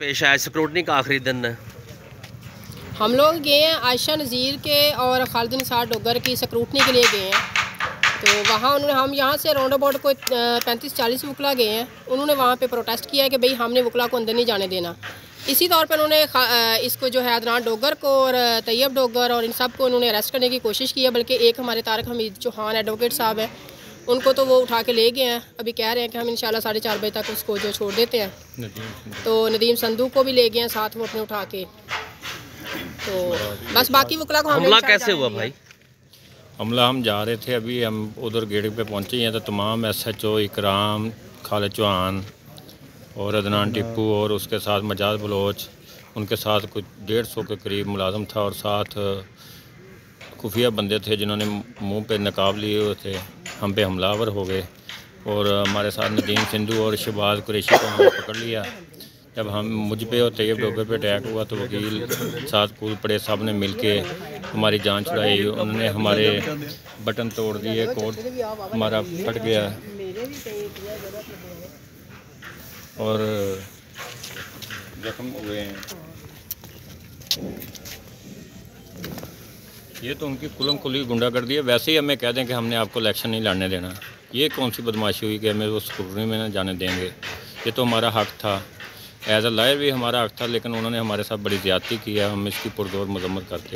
पेश आया स्क्रूटनी का आखिरी दिन है। हम लोग गए हैं आयशा नज़ीर के और खालिद निसार डोगर की स्क्रूटनी के लिए गए हैं। तो वहाँ उन्होंने हम यहाँ से राउंड अबाउट कोई 35-40 वकला गए हैं। उन्होंने वहाँ पे प्रोटेस्ट किया है कि भाई हमने वकला को अंदर नहीं जाने देना। इसी तौर पर उन्होंने इसको जो है अदनान डोगर को और तैयब डोगर और इन सब को उन्होंने अरेस्ट करने की कोशिश की है। बल्कि एक हमारे तारक हमीद चौहान एडवोकेट साहब हैं, उनको तो वो उठा के ले गए हैं। अभी कह रहे हैं कि हम इंशाल्लाह 4:30 बजे तक उसको जो छोड़ देते हैं। तो नदीम संधू को भी ले गए हैं साथ, वो अपने उठा के। तो बस बाकी वकला को हमला कैसे हुआ भाई? हमला हम जा रहे थे, अभी हम उधर गेट पे पहुंचे हैं तो तमाम SHO इकराम, खालिद चौहान और अदनान टिप्पू और उसके साथ मजाज बलोच, उनके साथ कुछ 150 के करीब मुलाजम था और साथ खुफिया बंदे थे जिन्होंने मुंह पे नकाब लिए हुए थे। हम पे हमलावर हो गए और हमारे साथ नदीम सिंधु और शहबाज कुरैशी को हमने पकड़ लिया। जब हम मुझ पे और तैयब डोगर पे अटैक हुआ तो वकील साथ कूद पड़े, सब ने मिल के हमारी जान छुड़ाई। उन्होंने हमारे बटन तोड़ दिए, कोट हमारा फट गया और जख्म हुए हैं। ये तो उनकी कुलम कुली गुंडागर्दी है। वैसे ही हमें कह दें कि हमने आपको इलेक्शन नहीं लड़ने देना, ये कौन सी बदमाशी हुई कि हमें वो स्क्रूटनी में ना जाने देंगे। ये तो हमारा हक़ था, एज अ लॉयर भी हमारा हक़ था, लेकिन उन्होंने हमारे साथ बड़ी ज़्यादती की है। हम इसकी पुरजोर मजम्मत करते हैं।